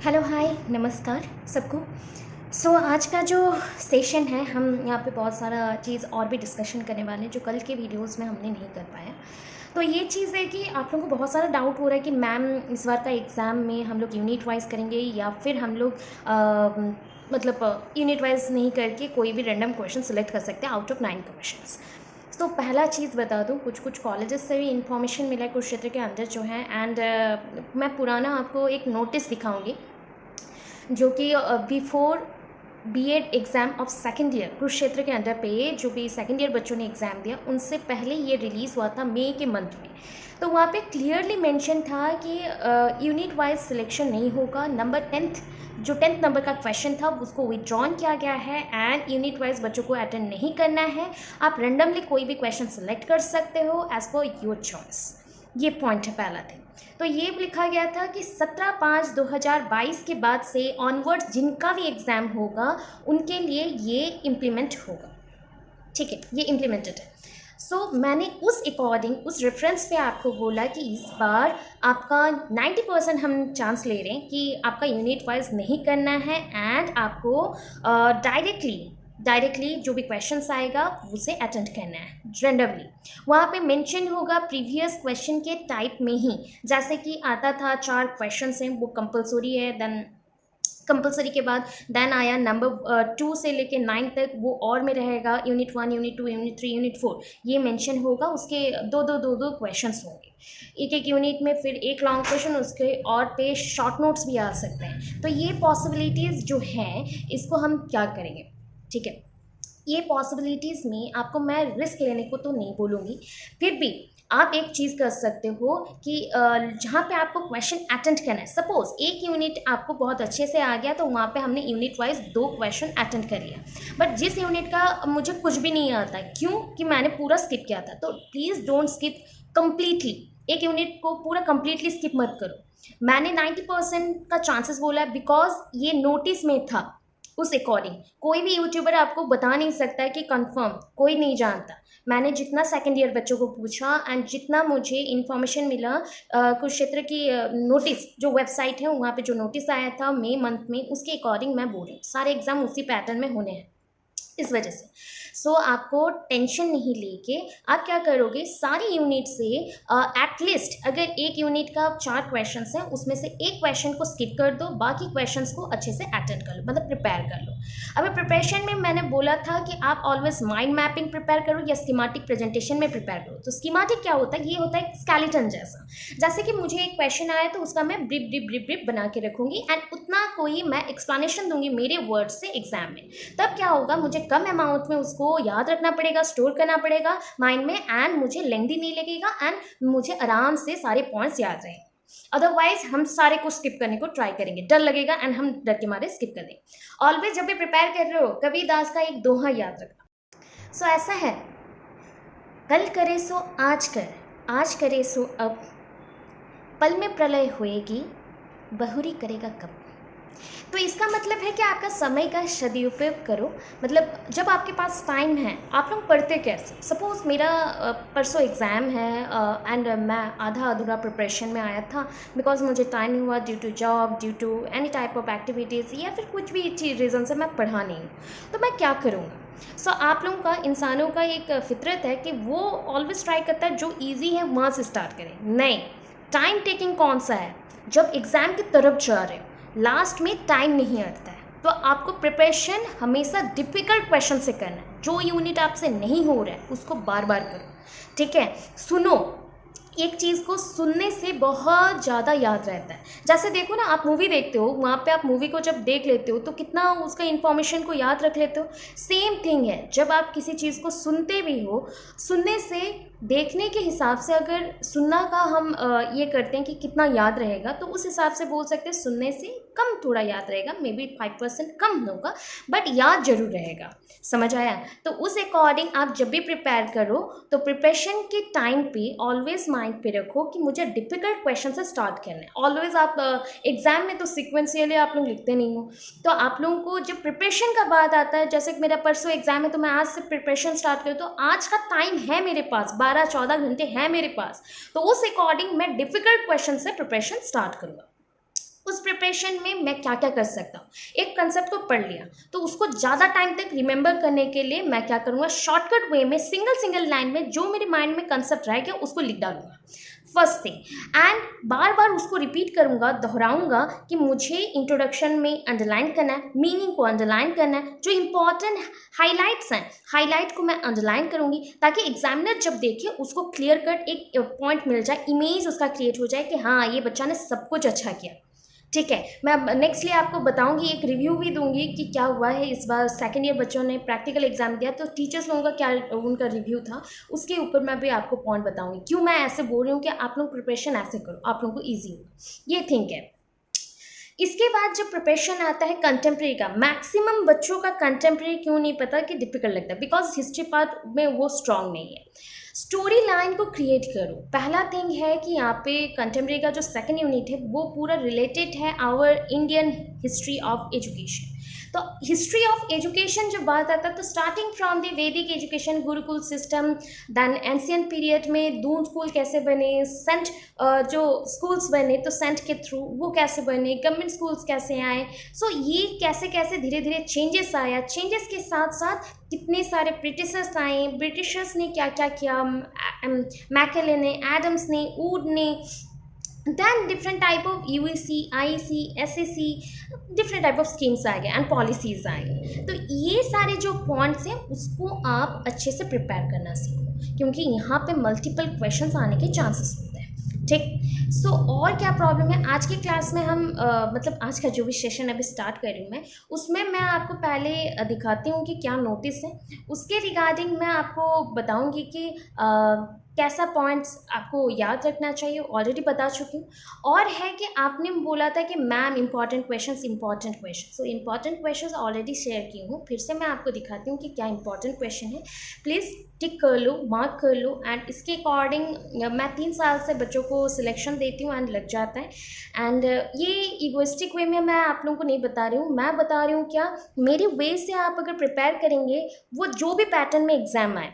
Hello hi नमस्कार सबको। आज का जो सेशन है हम यहाँ पे बहुत सारा चीज़ और भी डिस्कशन करने वाले हैं जो कल के वीडियोस में हमने नहीं कर पाया। तो ये चीज़ है कि आप लोगों को बहुत सारा डाउट हो रहा है कि मैम इस बार का एग्ज़ाम में हम लोग यूनिट वाइज करेंगे या फिर हम लोग मतलब यूनिट वाइज नहीं करके कोई भी रैंडम क्वेश्चन सेलेक्ट कर सकते हैं आउट ऑफ 9 क्वेश्चंस। तो पहला चीज़ बता दूँ, कुछ कॉलेजेस से भी इन्फॉर्मेशन मिला है कुरुक्षेत्र के अंदर जो है। एंड मैं पुराना आपको एक नोटिस दिखाऊंगी जो कि before BEd exam of second year Kurukshetra के अंडर पे जो भी सेकेंड ईयर बच्चों ने एग्ज़ाम दिया उनसे पहले ये रिलीज़ हुआ था मई के मंथ में। तो वहाँ पे क्लियरली मेंशन था कि यूनिट वाइज सिलेक्शन नहीं होगा। नंबर 10th जो 10th नंबर का क्वेश्चन था उसको विड्रॉन किया गया है एंड यूनिट वाइज बच्चों को अटेंड नहीं करना है। आप रेंडमली कोई भी क्वेश्चन सेलेक्ट कर सकते हो एज़ पर योर चॉइस। ये पॉइंट है पहला थिंग। तो ये लिखा गया था कि 17/5/2022 के बाद से ऑनवर्ड्स जिनका भी एग्ज़ाम होगा उनके लिए ये इम्प्लीमेंट होगा। ठीक है, ये इम्प्लीमेंटेड है। मैंने उस अकॉर्डिंग उस रेफरेंस पे आपको बोला कि इस बार आपका 90% हम चांस ले रहे हैं कि आपका यूनिट वाइज नहीं करना है एंड आपको डायरेक्टली जो भी क्वेश्चंस आएगा उसे अटेंड करना है रेंडमली। वहाँ पे मेंशन होगा प्रीवियस क्वेश्चन के टाइप में ही, जैसे कि आता था 4 क्वेश्चंस हैं वो कंपलसरी है। देन कंपलसरी के बाद देन आया नंबर 2 से लेके 9 तक वो और में रहेगा। यूनिट 1, यूनिट 2, यूनिट 3, यूनिट 4 ये मेंशन होगा। उसके दो क्वेश्चंस होंगे एक यूनिट में, फिर एक लॉन्ग क्वेश्चन उसके और पे शॉर्ट नोट्स भी आ सकते हैं। तो ये पॉसिबिलिटीज़ जो हैं इसको हम क्या करेंगे, ठीक है। ये पॉसिबिलिटीज़ में आपको मैं रिस्क लेने को तो नहीं बोलूँगी, फिर भी आप एक चीज़ कर सकते हो कि जहाँ पे आपको क्वेश्चन अटेंड करना है, सपोज एक यूनिट आपको बहुत अच्छे से आ गया तो वहाँ पे हमने यूनिट वाइज 2 क्वेश्चन अटेंड कर लिया। बट जिस यूनिट का मुझे कुछ भी नहीं आता क्यों कि मैंने पूरा स्किप किया था, तो प्लीज़ डोंट स्किप कम्प्लीटली। एक यूनिट को पूरा कम्प्लीटली स्किप मत करो। मैंने 90% का चांसेस बोला है बिकॉज ये नोटिस में था। उस अकॉर्डिंग कोई भी यूट्यूबर आपको बता नहीं सकता है कि कंफर्म, कोई नहीं जानता। मैंने जितना सेकंड ईयर बच्चों को पूछा एंड जितना मुझे इन्फॉर्मेशन मिला कुरुक्षेत्र की नोटिस जो वेबसाइट है वहाँ पे जो नोटिस आया था मई मंथ में, उसके अकॉर्डिंग मैं बोल रही हूँ सारे एग्जाम उसी पैटर्न में होने हैं इस वजह से। आपको टेंशन नहीं लेके आप क्या करोगे, सारी यूनिट से एटलीस्ट अगर एक यूनिट का 4 क्वेश्चंस हैं उसमें से एक क्वेश्चन को स्किप कर दो, बाकी क्वेश्चंस को अच्छे से अटेंड कर लो, मतलब प्रिपेयर कर लो। अभी प्रिपरेशन में मैंने बोला था कि आप ऑलवेज माइंड मैपिंग प्रिपेयर करो या स्कीमेटिक प्रेजेंटेशन में प्रिपेयर करो। तो स्कीमेटिक क्या होता है, ये होता है स्केलेटन जैसा। जैसे कि मुझे एक क्वेश्चन आया तो उसका मैं ब्रीफ बना के रखूंगी एंड उतना कोई मैं एक्सप्लेनेशन दूंगी मेरे वर्ड से एग्जाम में। तब क्या होगा, मुझे कम अमाउंट में उसको याद रखना पड़ेगा, स्टोर करना पड़ेगा माइंड में एंड मुझे लेंथी नहीं लगेगा एंड मुझे आराम से सारे पॉइंट्स याद रहेंगे। अदरवाइज हम सारे को स्किप करने को ट्राई करेंगे, डर लगेगा एंड हम डर के मारे स्किप कर देंगे। ऑलवेज जब भी प्रिपेयर कर रहे हो कबीरदास का एक दोहा याद रखना। ऐसा है, कल करे सो आज कर, आज करे सो अब, पल में प्रलय होएगी, बहुरी करेगा कब। तो इसका मतलब है कि आपका समय का सदुपयोग करो। मतलब जब आपके पास टाइम है, आप लोग पढ़ते कैसे, सपोज़ मेरा परसों एग्ज़ाम है एंड मैं आधा अधूरा प्रिपरेशन में आया था बिकॉज मुझे टाइम नहीं हुआ due to job, due to any type of activities या फिर कुछ भी चीज़ रीज़न से मैं पढ़ा नहीं हूँ। तो मैं क्या करूँगा। आप लोगों का, इंसानों का एक फितरत है कि वो ऑलवेज ट्राई करता है जो ईजी है वहाँ से स्टार्ट करें। नहीं, टाइम टेकिंग कौन सा है, जब एग्ज़ाम की तरफ जा रहे हो लास्ट में टाइम नहीं आता है। तो आपको प्रिपरेशन हमेशा डिफ़िकल्ट क्वेश्चन से करना है। जो यूनिट आपसे नहीं हो रहा है उसको बार बार करो, ठीक है। सुनो, एक चीज़ को सुनने से बहुत ज़्यादा याद रहता है। जैसे देखो ना, आप मूवी देखते हो, वहाँ पे आप मूवी को जब देख लेते हो तो कितना उसका इन्फॉर्मेशन को याद रख लेते हो। सेम थिंग है जब आप किसी चीज़ को सुनते भी हो, सुनने से देखने के हिसाब से अगर सुनना का हम ये करते हैं कि कितना याद रहेगा, तो उस हिसाब से बोल सकते हैं सुनने से कम थोड़ा याद रहेगा, मे बी 5% कम होगा बट याद जरूर रहेगा। समझ आया। तो उस अकॉर्डिंग आप जब भी प्रिपेयर करो तो प्रिपरेशन के टाइम पे ऑलवेज माइंड पे रखो कि मुझे डिफ़िकल्ट क्वेश्चन से स्टार्ट करना है। ऑलवेज आप एग्जाम में तो सिक्वेंशियली आप लोग लिखते नहीं हो, तो आप लोगों को जब प्रिपरेशन का बात आता है, जैसे कि मेरा परसों एग्जाम है तो मैं आज से प्रिपरेशन स्टार्ट करूँ, तो आज का टाइम है मेरे पास, 12-14 घंटे हैं मेरे पास, तो उस अकॉर्डिंग मैं डिफ़िकल्ट क्वेश्चन से प्रिपरेशन स्टार्ट करूँगा। उस प्रिपरेशन में मैं क्या क्या कर सकता हूँ। एक कंसेप्ट को पढ़ लिया तो उसको ज़्यादा टाइम तक रिमेंबर करने के लिए मैं क्या करूँगा, शॉर्टकट वे में सिंगल सिंगल लाइन में जो मेरे माइंड में कंसेप्ट रह गया उसको लिख डालूंगा फर्स्ट थिंग। एंड बार बार उसको रिपीट करूंगा, दोहराऊंगा कि मुझे इंट्रोडक्शन में अंडरलाइन करना है, मीनिंग को अंडरलाइन करना है, जो इंपॉर्टेंट हाइलाइट्स हैं हाइलाइट को मैं अंडरलाइन करूंगी ताकि एग्जामिनर जब देखे उसको क्लियर कट एक पॉइंट मिल जाए, इमेज उसका क्रिएट हो जाए कि हाँ ये बच्चा ने सब कुछ अच्छा किया। ठीक है, मैं अब नेक्स्टली आपको बताऊंगी, एक रिव्यू भी दूंगी कि क्या हुआ है इस बार सेकेंड ईयर बच्चों ने प्रैक्टिकल एग्जाम दिया तो टीचर्स लोगों का क्या उनका रिव्यू था, उसके ऊपर मैं भी आपको पॉइंट बताऊंगी क्यों मैं ऐसे बोल रही हूँ कि आप लोग प्रिपरेशन ऐसे करो, आप लोगों को ईजी होगा, ये थिंक है। इसके बाद जब प्रिपरेशन आता है कंटेम्प्रेरी का, मैक्सिमम बच्चों का कंटेम्प्रेरी क्यों नहीं पता कि डिफिकल्ट लगता है, बिकॉज हिस्ट्री पार्ट में वो स्ट्रांग नहीं है। स्टोरी लाइन को क्रिएट करो, पहला थिंग है कि यहाँ पे कंटेम्प्रेरी का जो सेकंड यूनिट है वो पूरा रिलेटेड है our Indian history of education. तो हिस्ट्री ऑफ एजुकेशन जब बात आता है तो starting from the Vedic education, gurukul system, then ancient period में दून स्कूल कैसे बने, सेंट जो स्कूल्स बने तो सेंट के थ्रू वो कैसे बने, गवर्नमेंट स्कूल्स कैसे आए, सो ये कैसे कैसे धीरे धीरे चेंजेस आया, चेंजेस के साथ साथ कितने सारे ब्रिटिशर्स आए, ब्रिटिशर्स ने क्या क्या किया, मैकेले ने, एडम्स ने, वुड ने, then different type of UEC, IC, SSC, different type of schemes आ गए एंड पॉलिसीज आ गई। तो ये सारे जो पॉइंट्स हैं उसको आप अच्छे से प्रिपेयर करना सीखो क्योंकि यहाँ पे मल्टीपल क्वेश्चंस आने के चांसेस होते हैं। ठीक, सो और क्या प्रॉब्लम है आज की क्लास में हम मतलब आज का जो भी सेशन अभी स्टार्ट कर रही हूँ मैं, उसमें मैं आपको पहले दिखाती हूँ कि क्या नोटिस है, उसके रिगार्डिंग मैं आपको बताऊँगी कि कैसा पॉइंट्स आपको याद रखना चाहिए, ऑलरेडी बता चुकी हूँ। और है कि आपने बोला था कि ma'am important question, so important question already share की हूँ, फिर से मैं आपको दिखाती हूँ कि क्या इंपॉर्टेंट क्वेश्चन है। प्लीज़ टिक कर लो, मार्क कर लो, एंड इसके अकॉर्डिंग मैं 3 साल से बच्चों को सिलेक्शन देती हूँ एंड लग जाता है। एंड ये इगोइस्टिक वे में मैं आप लोगों को नहीं बता रही हूँ, मैं बता रही हूँ क्या मेरी वे से आप अगर प्रिपेयर करेंगे, वो जो भी पैटर्न में एग्जाम आए,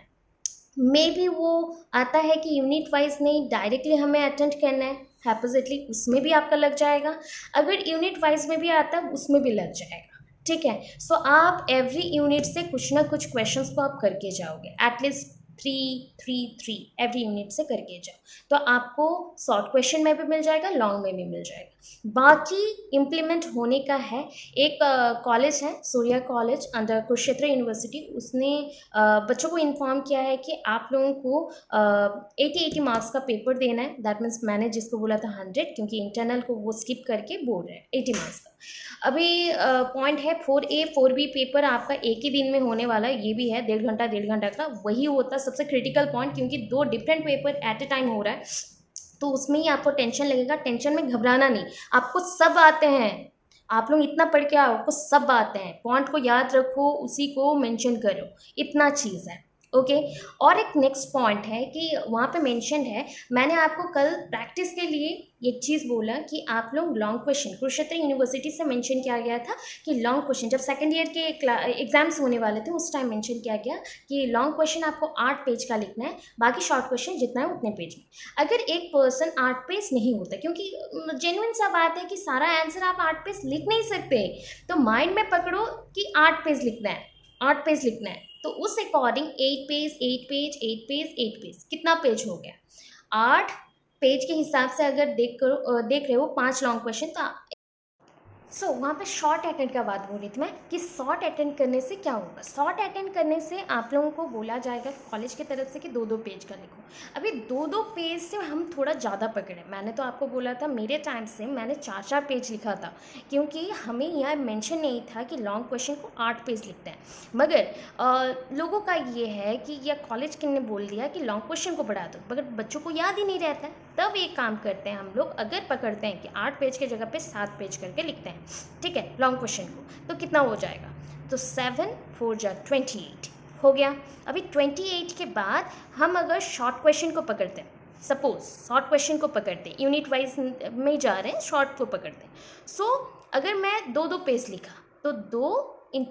मे बी वो आता है कि यूनिट वाइज नहीं डायरेक्टली हमें अटेंड करना है, हैपोजिटली उसमें भी आपका लग जाएगा, अगर यूनिट वाइज में भी आता है उसमें भी लग जाएगा। ठीक है, सो आप एवरी यूनिट से कुछ ना कुछ क्वेश्चंस को आप करके जाओगे, एटलीस्ट 3 एवरी यूनिट से करके जाओ, तो आपको शॉर्ट क्वेश्चन में भी मिल जाएगा, लॉन्ग में भी मिल जाएगा। बाकी इम्प्लीमेंट होने का है, एक कॉलेज है Surya college under Kurukshetra university, उसने बच्चों को इन्फॉर्म किया है कि आप लोगों को 80 मार्क्स का पेपर देना है, दैट मीन्स मैंने जिसको बोला था 100, क्योंकि इंटरनल को वो स्किप करके बोल रहे हैं 80 मार्क्स का। अभी पॉइंट है 4A 4B पेपर आपका एक ही दिन में होने वाला है, ये भी है 1.5 घंटा का, वही होता है सबसे क्रिटिकल पॉइंट, क्योंकि 2 different paper at a time हो रहा है, तो उसमें ही आपको टेंशन लगेगा। टेंशन में घबराना नहीं, आपको सब आते हैं, आप लोग इतना पढ़ के आओ, आपको सब आते हैं, पॉइंट को याद रखो, उसी को मेंशन करो, इतना चीज़ है। ओके, और एक नेक्स्ट पॉइंट है कि वहाँ पे मेंशन है, मैंने आपको कल प्रैक्टिस के लिए एक चीज़ बोला कि आप लोग लॉन्ग क्वेश्चन, कुरुक्षेत्र यूनिवर्सिटी से मेंशन किया गया था कि लॉन्ग क्वेश्चन, जब सेकेंड ईयर के एग्जाम्स होने वाले थे उस टाइम मेंशन किया गया कि लॉन्ग क्वेश्चन आपको 8 पेज का लिखना है, बाकी शॉर्ट क्वेश्चन जितना है उतने पेज में। अगर एक पर्सन 8 पेज नहीं होता, क्योंकि जेन्युइन सा बात है कि सारा आंसर आप 8 पेज लिख नहीं सकते, तो माइंड में पकड़ो कि 8 पेज लिखना है, 8 पेज लिखना है, तो उस according 8 page 8 page 8 page 8 page कितना पेज हो गया, 8 पेज के हिसाब से अगर देख रहे हो 5 लॉन्ग क्वेश्चन, तो वहाँ पे शॉर्ट अटेंड का बात बोल रही थी मैं कि शॉर्ट अटेंड करने से क्या होगा। शॉर्ट अटेंड करने से आप लोगों को बोला जाएगा कॉलेज की तरफ से कि 2-2 पेज का लिखो। अभी 2-2 पेज से हम थोड़ा ज़्यादा पकड़े, मैंने तो आपको बोला था मेरे टाइम से मैंने 4-4 पेज लिखा था, क्योंकि हमें यहाँ मेंशन नहीं था कि लॉन्ग क्वेश्चन को 8 पेज लिखते हैं। मगर लोगों का ये है कि या कॉलेज के ने बोल दिया कि लॉन्ग क्वेश्चन को बढ़ा दो, मगर बच्चों को याद ही नहीं रहता है, तब एक काम करते हैं हम लोग, अगर पकड़ते हैं कि 8 पेज के जगह पे 7 पेज करके लिखते हैं, ठीक है, लॉन्ग क्वेश्चन को, तो कितना हो जाएगा, तो 7 4 जा 28 हो गया। अभी 28 के बाद हम अगर शॉर्ट क्वेश्चन को पकड़ते हैं, सपोज शॉर्ट क्वेश्चन को पकड़ते हैं, यूनिट वाइज में जा रहे हैं, शॉर्ट को पकड़ते हैं, सो अगर मैं 2-2 पेज लिखा तो 2 ×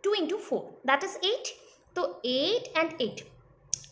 2 × 4 दैट इज 8, तो 8 and 8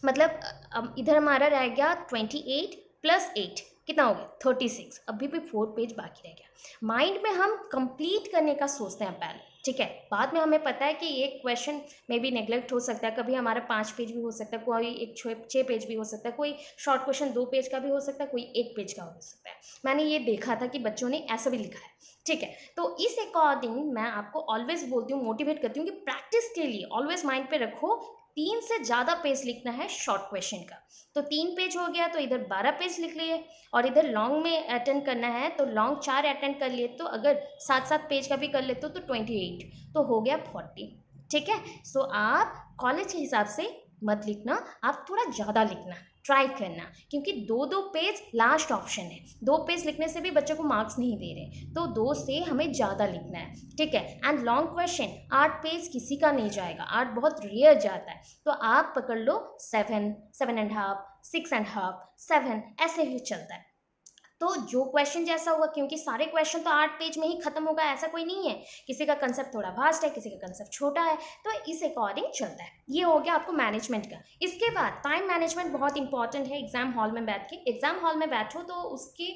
मतलब इधर हमारा रह गया 28 + 8 कितना हो गया 36, अभी भी 4 पेज बाकी रह गया। माइंड में हम कंप्लीट करने का सोचते हैं पहले, ठीक है, बाद में हमें पता है कि एक क्वेश्चन में भी नेग्लेक्ट हो सकता है, कभी हमारा 5 पेज भी हो सकता है, कोई एक 6 पेज भी हो सकता है, कोई शॉर्ट क्वेश्चन 2 पेज का भी हो सकता है, कोई 1 पेज का हो सकता है। मैंने ये देखा था कि बच्चों ने ऐसा भी लिखा है, ठीक है। तो इस अकॉर्डिंग मैं आपको ऑलवेज बोलती हूँ, मोटिवेट करती हूँ कि प्रैक्टिस के लिए ऑलवेज माइंड पे रखो 3 से ज़्यादा पेज लिखना है शॉर्ट क्वेश्चन का। तो 3 पेज हो गया तो इधर 12 पेज लिख लिए, और इधर लॉन्ग में अटेंड करना है तो लॉन्ग 4 अटेंड कर लिए, तो अगर 7-7 पेज का भी कर लेते हो तो 28, तो हो गया 40, ठीक है। सो आप कॉलेज के हिसाब से मत लिखना, आप थोड़ा ज़्यादा लिखना ट्राई करना, क्योंकि 2-2 पेज लास्ट ऑप्शन है। 2 पेज लिखने से भी बच्चों को मार्क्स नहीं दे रहे, तो 2 से हमें ज़्यादा लिखना है, ठीक है। एंड लॉन्ग क्वेश्चन 8 पेज किसी का नहीं जाएगा, 8 बहुत रेयर जाता है, तो आप पकड़ लो 7, 7.5, 6.5, 7, ऐसे ही चलता है। तो जो क्वेश्चन जैसा होगा, क्योंकि सारे क्वेश्चन तो 8 पेज में ही खत्म होगा ऐसा कोई नहीं है, किसी का कंसेप्ट थोड़ा वास्ट है, किसी का कंसेप्ट छोटा है, तो इस अकॉर्डिंग चलता है। ये हो गया आपको मैनेजमेंट का। इसके बाद टाइम मैनेजमेंट बहुत इंपॉर्टेंट है। एग्जाम हॉल में बैठ के, एग्जाम हॉल में बैठो तो उसके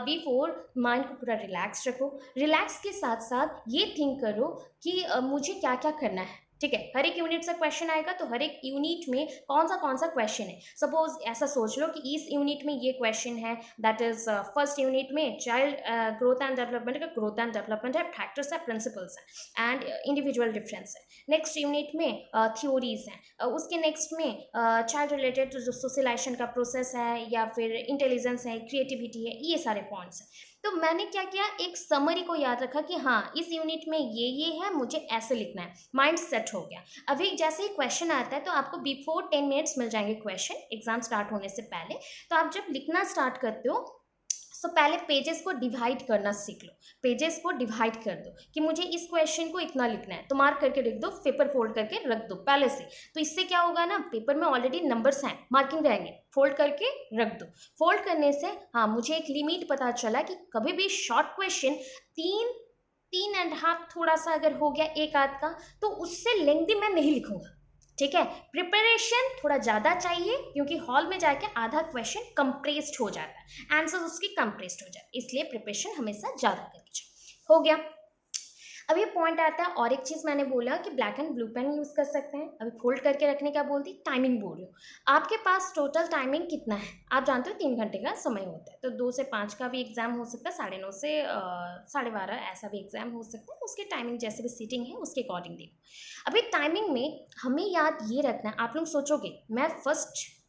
बिफोर माइंड को पूरा रिलैक्स रखो। रिलैक्स के साथ साथ ये थिंक करो कि मुझे क्या क्या करना है, ठीक है। हर एक यूनिट से क्वेश्चन आएगा, तो हर एक यूनिट में कौन सा क्वेश्चन है। सपोज ऐसा सोच लो कि इस यूनिट में ये क्वेश्चन है, दैट इज फर्स्ट यूनिट में चाइल्ड ग्रोथ एंड डेवलपमेंट का ग्रोथ एंड डेवलपमेंट है, फैक्टर्स है, प्रिंसिपल्स है एंड इंडिविजुअल डिफरेंस है। नेक्स्ट यूनिट में थ्योरीज हैं, उसके नेक्स्ट में चाइल्ड रिलेटेड जो सोशलाइजेशन का प्रोसेस है, या फिर इंटेलिजेंस है, क्रिएटिविटी है, ये सारे पॉइंट्स हैं। तो मैंने क्या किया, एक समरी को याद रखा कि हाँ इस यूनिट में ये है, मुझे ऐसे लिखना है, माइंड सेट हो गया। अभी जैसे ही क्वेश्चन आता है तो आपको बिफोर 10 मिनट्स मिल जाएंगे क्वेश्चन, एग्जाम स्टार्ट होने से पहले। तो आप जब लिखना स्टार्ट करते हो तो पहले पेजेस को डिवाइड करना सीख लो। पेजेस को डिवाइड कर दो कि मुझे इस क्वेश्चन को इतना लिखना है, तो मार्क करके लिख दो, पेपर फोल्ड करके रख दो पहले से। तो इससे क्या होगा ना, पेपर में ऑलरेडी नंबर्स हैं, मार्किंग रहेंगे, फोल्ड करके रख दो। फोल्ड करने से हाँ मुझे एक लिमिट पता चला कि कभी भी शॉर्ट क्वेश्चन 3-3.5 थोड़ा सा अगर हो गया एक आध का, तो उससे लेंथी मैं नहीं लिखूंगा, ठीक है। प्रिपरेशन थोड़ा ज़्यादा चाहिए, क्योंकि हॉल में जाके आधा क्वेश्चन कंप्रेस्ड हो जाता है, आंसर उसकी कंप्रेस्ड हो जाता है, इसलिए प्रिपरेशन हमेशा ज़्यादा करके चाहिए। हो गया। अब ये पॉइंट आता है, और एक चीज़ मैंने बोला कि black and blue pen use कर सकते हैं। अभी फोल्ड करके रखने का बोलती, टाइमिंग बोल रही हूँ। आपके पास टोटल टाइमिंग कितना है, आप जानते हो 3 घंटे का समय होता है, तो 2 से 5 का भी एग्जाम हो सकता है, 9:30 से 12:30 ऐसा भी एग्जाम हो सकता है, उसकी टाइमिंग जैसे भी सीटिंग है उसके अकॉर्डिंग देखो। अभी टाइमिंग में हमें याद ये रखना है, आप लोग सोचोगे मैं फर्स्ट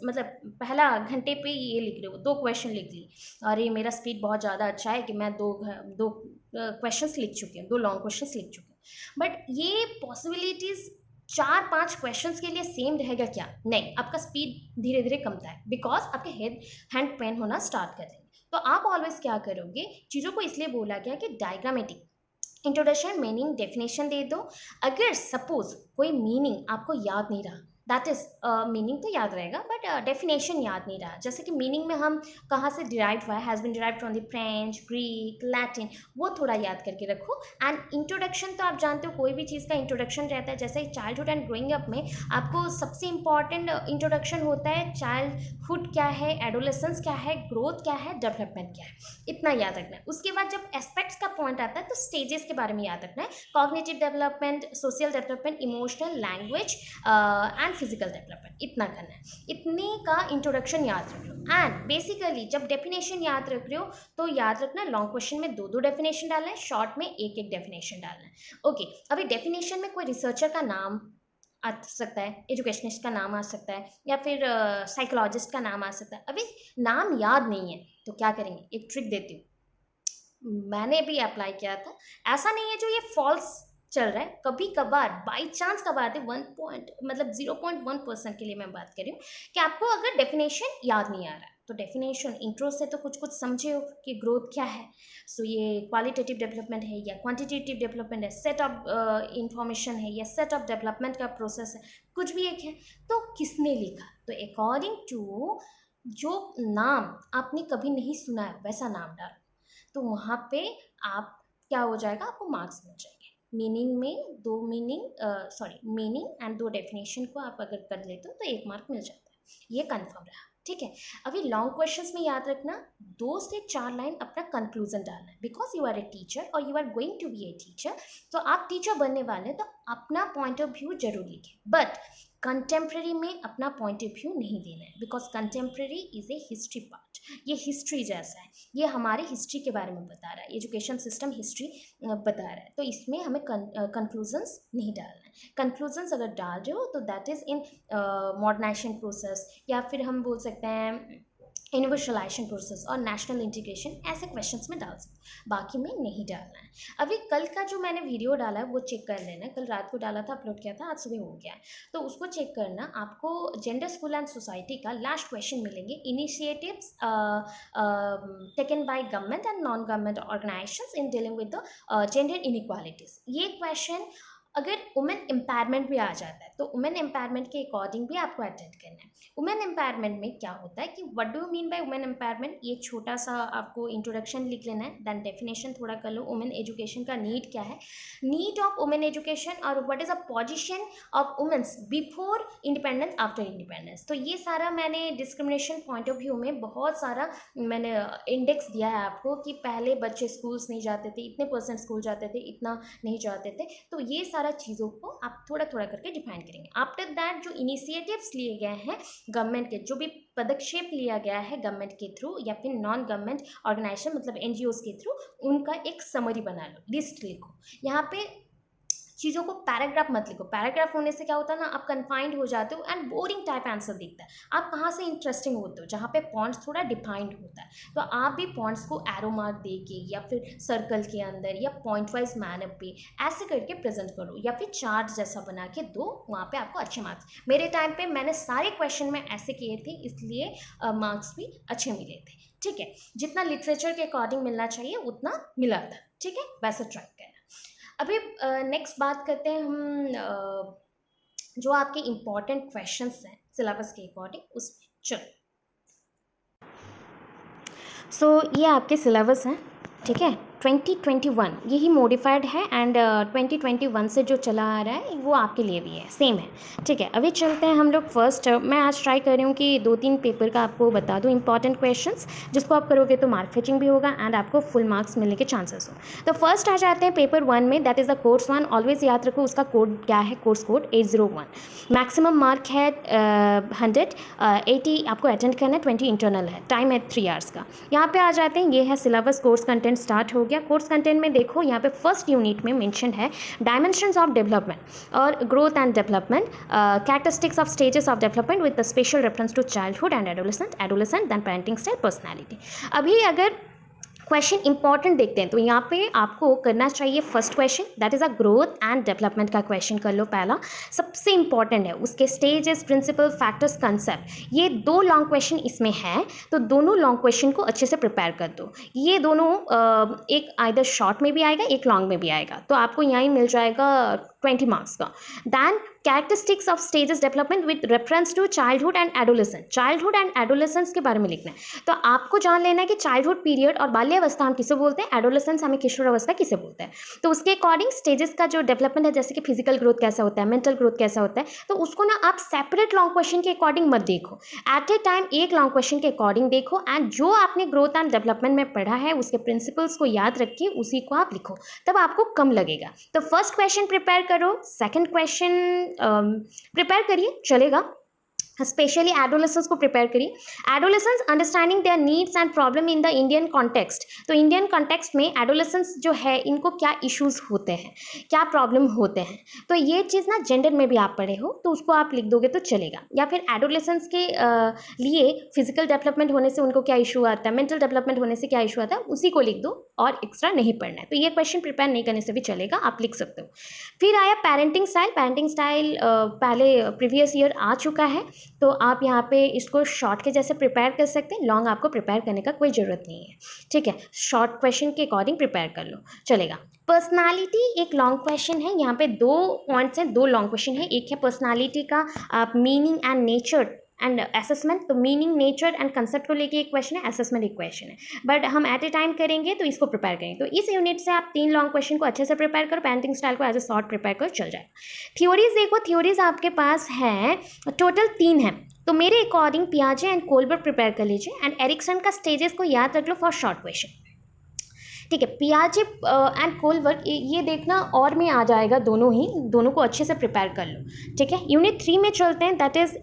मतलब पहला घंटे पे ये लिख रही हूँ, 2 क्वेश्चन लिख ली, और ये मेरा स्पीड बहुत ज़्यादा अच्छा है कि मैं दो क्वेश्चंस लिख चुकी हूँ, 2 लॉन्ग क्वेश्चंस लिख चुकी हूँ। बट ये पॉसिबिलिटीज़ 4-5 क्वेश्चंस के लिए सेम रहेगा क्या? नहीं, आपका स्पीड धीरे धीरे कमता है, बिकॉज आपके हैंड पेन होना स्टार्ट कर देंगे। तो आप ऑलवेज क्या करोगे, चीज़ों को इसलिए बोला गया कि डायग्रामेटिक इंट्रोडक्शन, मीनिंग, डेफिनेशन दे दो। अगर सपोज कोई मीनिंग आपको याद नहीं रहा, दैट इज मीनिंग तो याद रहेगा बट डेफिनेशन याद नहीं रहा, जैसे कि मीनिंग में हम कहाँ से डिराइव हुआ है, has been derive from the French, Greek, Latin, वो थोड़ा याद करके रखो। एंड इंट्रोडक्शन तो आप जानते हो कोई भी चीज़ का इंट्रोडक्शन रहता है, जैसे चाइल्डहुड एंड ग्रोइंग अप में आपको सबसे इंपॉर्टेंट इंट्रोडक्शन होता है, चाइल्डहुड क्या है, एडोलेसेंस क्या है, ग्रोथ क्या है, डेवलपमेंट क्या है, इतना याद रखना है। उसके बाद जब एस्पेक्ट्स का पॉइंट आता है तो स्टेजेस के बारे में याद रखना है, cognitive development, social development, emotional, language and physical development, इतना करना है। इतने का इंट्रोडक्शन याद रख लो। एंड बेसिकली जब डेफिनेशन याद रख रहे हो तो याद रखना लॉन्ग क्वेश्चन में 2-2 डेफिनेशन डालना है, शॉर्ट में 1-1 डेफिनेशन डालना है। ओके, अभी डेफिनेशन में कोई रिसर्चर का नाम आ सकता है, एजुकेशनिस्ट का नाम आ सकता है, या फिर साइकोलॉजिस्ट का नाम आ सकता है। अभी नाम याद नहीं है तो क्या करेंगे, एक ट्रिक देती हूँ, मैंने भी अप्लाई किया था। ऐसा नहीं है जो ये फॉल्स चल रहा है, कभी कभार बाई चांस का बात है, 0.1% के लिए मैं बात कर रही हूँ, कि आपको अगर डेफिनेशन याद नहीं आ रहा है तो डेफिनेशन इंट्रो से तो कुछ कुछ समझे हो कि ग्रोथ क्या है, सो ये क्वालिटेटिव डेवलपमेंट है या क्वांटिटेटिव डेवलपमेंट है, सेट ऑफ इंफॉर्मेशन है या सेट ऑफ डेवलपमेंट का प्रोसेस है, कुछ भी एक है। तो किसने लिखा, तो अकॉर्डिंग टू जो नाम आपने कभी नहीं सुना है वैसा नाम डालो, तो वहाँ पे आप क्या हो जाएगा, आपको मार्क्स मिल जाएंगे। मीनिंग में 2 मीनिंग एंड 2 डेफिनेशन को आप अगर कर लेते हो तो 1 मार्क मिल जाता है, ये कन्फर्म रहा। ठीक है। अभी लॉन्ग क्वेश्चंस में याद रखना 2 से 4 लाइन अपना कंक्लूजन डालना है, because you are a teacher और you are going to be a teacher, तो आप टीचर बनने वाले हैं तो अपना पॉइंट ऑफ व्यू जरूर लिखें, बट कंटेम्प्रेरी में अपना पॉइंट ऑफ व्यू नहीं देना है, because contemporary is a history part, ये हिस्ट्री जैसा है, ये हमारे हिस्ट्री के बारे में बता रहा है, एजुकेशन सिस्टम हिस्ट्री बता रहा है, तो इसमें हमें कंक्लूजन्स नहीं डालना है। कंक्लूजन्स अगर डाल रहे हो तो that is in modernization process, या फिर हम बोल सकते हैं यूनिवर्सलाइजेशन प्रोसेस और नेशनल इंटीग्रेशन, ऐसे क्वेश्चंस में डाल सकते, बाकी में नहीं डालना है। अभी कल का जो मैंने वीडियो डाला है वो चेक कर लेना, कल रात को डाला था, अपलोड किया था, आज सुबह हो गया है, तो उसको चेक करना। आपको जेंडर स्कूल एंड सोसाइटी का लास्ट क्वेश्चन मिलेंगे, initiatives taken by government and non government organisations in dealing with the gender inequalities. ये क्वेश्चन अगर वुमेन एम्पावरमेंट भी आ जाता है तो वुमेन एम्पावरमेंट के अकॉर्डिंग भी आपको अटेंड करना है। वुमेन एम्पावरमेंट में क्या होता है कि what do you mean by women empowerment, ये छोटा सा आपको इंट्रोडक्शन लिख लेना है, देन डेफिनेशन थोड़ा कर लो, वुमेन एजुकेशन का नीड क्या है, नीड ऑफ वुमेन एजुकेशन, और what is a position of womens before independence, after independence. तो ये सारा मैंने डिस्क्रिमिनेशन पॉइंट ऑफ व्यू में बहुत सारा मैंने इंडेक्स दिया है आपको, कि पहले बच्चे स्कूल्स नहीं जाते थे, इतने परसेंट स्कूल जाते थे, इतना नहीं जाते थे, तो ये सारा चीज़ों को आप थोड़ा थोड़ा करके डिफाइन करेंगे। आफ्टर दैट जो इनिशिएटिव्स लिए गए हैं गवर्नमेंट के, जो भी पदक्षेप लिया गया है गवर्नमेंट के थ्रू या फिर नॉन गवर्नमेंट ऑर्गेनाइजेशन मतलब एनजीओज के थ्रू, उनका एक समरी बना लो, लिस्ट लिखो। यहाँ पे चीज़ों को पैराग्राफ मत लिखो, पैराग्राफ होने से क्या होता है ना, आप कन्फाइंड हो जाते हो एंड बोरिंग टाइप आंसर दिखता है। आप कहाँ से इंटरेस्टिंग होते हो, जहाँ पे पॉइंट्स थोड़ा डिफाइंड होता है, तो आप भी पॉइंट्स को एरो मार्क दे के या फिर सर्कल के अंदर या पॉइंट वाइज मैनर पे ऐसे करके प्रेजेंट करो, या फिर चार्ट जैसा बना के दो, वहाँ पे आपको अच्छे मार्क्स। मेरे टाइम पे मैंने सारे क्वेश्चन में ऐसे किए थे, इसलिए मार्क्स भी अच्छे मिले थे। ठीक है, जितना लिटरेचर के अकॉर्डिंग मिलना चाहिए उतना मिला था। ठीक है, वैसे ट्राई करना। अभी नेक्स्ट बात करते हैं हम जो आपके इम्पॉर्टेंट क्वेश्चंस हैं सिलेबस के अकॉर्डिंग, उसमें चलो। सो ये आपके सिलेबस हैं, ठीक है। 2021 यही मॉडिफाइड है एंड 2021 से जो चला आ रहा है वो आपके लिए भी है, सेम है। ठीक है, अभी चलते हैं हम लोग फर्स्ट। मैं आज ट्राई कर रही हूँ कि 2-3 पेपर का आपको बता दूँ इंपॉर्टेंट क्वेश्चंस, जिसको आप करोगे तो मार्क फेचिंग भी होगा एंड आपको फुल मार्क्स मिलने के चांसेस हो। तो फर्स्ट आ जाते हैं पेपर 1 में, that is the course 1। Always याद रखो उसका कोड क्या है, कोर्स कोड 801। मैक्सिमम मार्क है 100, 80 आपको अटेंड करना है, 20 इंटरनल है, टाइम है 3 आवर्स का। यहाँ पे आ जाते हैं, ये है सिलेबस, कोर्स कंटेंट स्टार्ट हो गया। कोर्स कंटेंट में देखो यहाँ पे फर्स्ट यूनिट में मेंशन है डायमेंशंस ऑफ डेवलपमेंट और growth and development, characteristics of stages of development with the special reference to childhood and adolescent then parenting style, personality. अभी अगर क्वेश्चन इंपॉर्टेंट देखते हैं तो यहाँ पे आपको करना चाहिए first question, that is a growth and development का क्वेश्चन कर लो पहला, सबसे इंपॉर्टेंट है। उसके स्टेजेस, प्रिंसिपल, फैक्टर्स, कंसेप्ट, ये 2 लॉन्ग क्वेश्चन इसमें हैं, तो दोनों लॉन्ग क्वेश्चन को अच्छे से प्रिपेयर कर दो। ये दोनों एक आइदर शॉर्ट में भी आएगा, एक लॉन्ग में भी आएगा, तो आपको यहाँ ही मिल जाएगा 20 मार्क्स का। Then characteristics of stages development with reference to childhood and adolescence, childhood and adolescence के बारे में लिखना है। तो आपको जान लेना है कि चाइल्डहुड पीरियड और बाल्यावस्था हम किसे बोलते हैं, एडोलेसेंस हमें किशोरावस्था किसे बोलते हैं। तो उसके अकॉर्डिंग स्टेजेस का जो डेवलपमेंट है, जैसे कि फिजिकल ग्रोथ कैसा होता है, मेंटल ग्रोथ कैसा होता है, तो उसको ना आप सेपरेट लॉन्ग क्वेश्चन के अकॉर्डिंग मत देखो, एट ए टाइम एक लॉन्ग क्वेश्चन के अकॉर्डिंग देखो, एंड जो आपने ग्रोथ एंड डेवलपमेंट में पढ़ा है उसके प्रिंसिपल्स को याद रखिए, उसी को आप लिखो, तब आपको कम लगेगा। तो फर्स्ट क्वेश्चन प्रिपेयर करो, सेकेंड क्वेश्चन प्रिपेयर करिए, चलेगा। स्पेशली एडोलेसेंस को प्रिपेयर करिए। Adolescence understanding their needs and problem in the Indian context, तो इंडियन कॉन्टेक्स्ट में एडोलेसेंस जो है इनको क्या इश्यूज होते हैं, क्या प्रॉब्लम होते हैं, तो ये चीज़ ना जेंडर में भी आप पढ़े हो तो उसको आप लिख दोगे तो चलेगा। या फिर एडोलेसेंस के लिए फिजिकल डेवलपमेंट होने से उनको क्या इशू आता है, मेंटल डेवलपमेंट होने से क्या इशू आता है, उसी को लिख दो और एक्स्ट्रा नहीं पढ़ना है। तो ये क्वेश्चन प्रिपेयर नहीं करने से भी चलेगा, आप लिख सकते हो। फिर आया पेरेंटिंग स्टाइल। पेरेंटिंग स्टाइल पहले प्रीवियस ईयर आ चुका है, तो आप यहाँ पे इसको शॉर्ट के जैसे प्रिपेयर कर सकते हैं, लॉन्ग आपको प्रिपेयर करने का कोई ज़रूरत नहीं है। ठीक है, शॉर्ट क्वेश्चन के अकॉर्डिंग प्रिपेयर कर लो, चलेगा। पर्सनालिटी एक लॉन्ग क्वेश्चन है, यहाँ पे 2 पॉइंट्स हैं, 2 लॉन्ग क्वेश्चन है। एक है पर्सनालिटी का आप meaning and nature and assessment, तो मीनिंग, नेचर एंड कंसेप्ट को लेके एक क्वेश्चन है, असेसमेंट एक क्वेश्चन है, बट हम एट ए टाइम करेंगे तो इसको प्रिपेयर करेंगे। तो इस यूनिट से आप 3 लॉन्ग क्वेश्चन को अच्छे से प्रिपेयर करो, पेरेंटिंग स्टाइल को एज ए शॉर्ट प्रिपेयर करो, चल जाएगा। थ्योरीज देखो, थ्योरीज आपके पास है टोटल 3 है, तो मेरे अकॉर्डिंग पियाजे एंड कोलबर्ट प्रिपेयर कर लीजिए एंड एरिक्सन का स्टेजेस को याद रख लो फॉर शॉर्ट क्वेश्चन। ठीक है, पियाजे एंड कोलबर्ट ये देखना और में आ जाएगा, दोनों को अच्छे से प्रिपेयर कर लो। ठीक है, यूनिट 3 में चलते हैं, दैट इज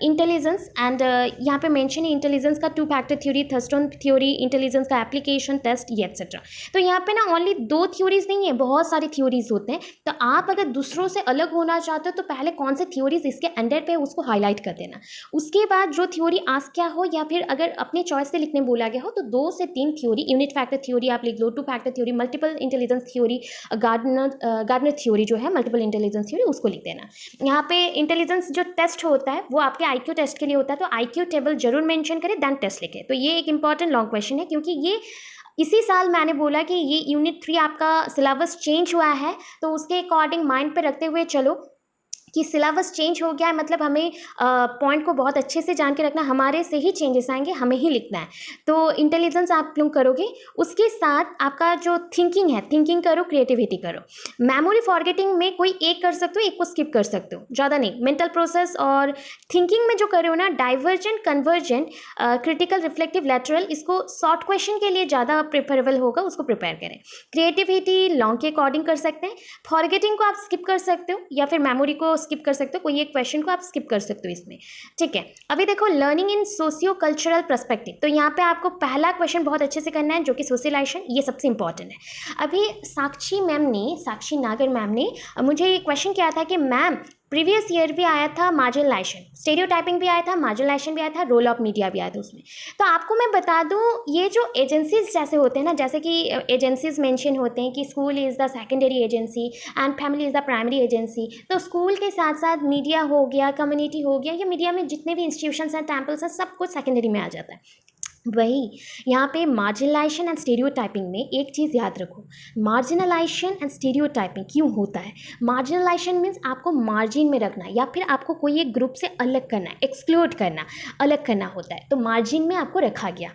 इंटेलिजेंस एंड यहाँ पे मेंशन है इंटेलिजेंस का 2 factor theory, Thurston theory, intelligence का एप्लीकेशन, टेस्ट, ये एक्सेट्रा। तो यहाँ पे ना ओनली 2 थ्योरीज नहीं है, बहुत सारी थ्योरीज होते हैं। तो आप अगर दूसरों से अलग होना चाहते हो तो पहले कौन से थ्योरीज इसके अंडर पे उसको हाईलाइट कर देना। उसके बाद जो थ्योरी आस्क किया हो या फिर अगर अपने चॉइस से लिखने बोला गया हो तो 2 से 3 थ्योरी, यूनिट फैक्टर थ्योरी आप लिख लो, 2 factor theory, multiple intelligence theory, Gardner theory जो है मल्टीपल इंटेलिजेंस थ्योरी, उसको लिख देना। यहाँ पे इंटेलिजेंस जो टेस्ट होता है वो आपके आईक्यू टेस्ट के लिए होता है, तो आईक्यू टेबल जरूर मेंशन करें, देन टेस्ट लिखें। तो ये एक इंपॉर्टेंट लॉन्ग क्वेश्चन है, क्योंकि ये इसी साल मैंने बोला कि ये यूनिट 3 आपका सिलेबस चेंज हुआ है, तो उसके अकॉर्डिंग माइंड पे रखते हुए चलो कि सिलेबस चेंज हो गया है, मतलब हमें पॉइंट को बहुत अच्छे से जान के रखना, हमारे से ही चेंजेस आएंगे, हमें ही लिखना है। तो इंटेलिजेंस आप लोग करोगे, उसके साथ आपका जो थिंकिंग है, थिंकिंग करो, क्रिएटिविटी करो। मेमोरी फॉरगेटिंग में कोई एक कर सकते हो, एक को स्किप कर सकते हो, ज़्यादा नहीं। मेंटल प्रोसेस और थिंकिंग में जो करो ना, divergent, convergent, critical, reflective, lateral, इसको शॉर्ट क्वेश्चन के लिए ज़्यादा प्रेफरेबल होगा, उसको प्रिपेयर करें। क्रिएटिविटी लॉन्ग के अकॉर्डिंग कर सकते हैं, फॉरगेटिंग को आप स्किप कर सकते हो या फिर मेमोरी को स्किप कर सकते हो, कोई एक क्वेश्चन को आप स्किप कर सकते हो इसमें। ठीक है, अभी देखो लर्निंग इन सोशियो कल्चरल पर्सपेक्टिव, तो यहाँ पे आपको पहला क्वेश्चन बहुत अच्छे से करना है जो कि सोशलाइजेशन, ये सबसे इंपॉर्टेंट है। अभी साक्षी नागर मैम ने मुझे ये क्वेश्चन किया था कि मैम प्रीवियस ईयर भी आया था मार्जिनलाइजेशन, स्टेरियोटाइपिंग भी आया था, मार्जिनलाइजेशन भी आया था, रोल ऑफ मीडिया भी आया था उसमें। तो आपको मैं बता दूं, ये जो एजेंसीज जैसे होते हैं ना, जैसे कि एजेंसीज मेंशन होते हैं कि school is the secondary agency and family is the primary agency, तो स्कूल के साथ साथ मीडिया हो गया, कम्युनिटी हो गया, या मीडिया में जितने भी इंस्टीट्यूशंस हैं, टेम्पल्स हैं, सब कुछ सेकेंडरी में आ जाता है। वही यहाँ पे मार्जिनलाइजेशन एंड स्टीरियोटाइपिंग में एक चीज़ याद रखो, मार्जिनलाइजेशन एंड स्टीरियोटाइपिंग क्यों होता है। मार्जिनलाइजेशन मीन्स आपको मार्जिन में रखना या फिर आपको कोई एक ग्रुप से अलग करना, एक्सक्लूड करना, अलग करना होता है, तो मार्जिन में आपको रखा गया।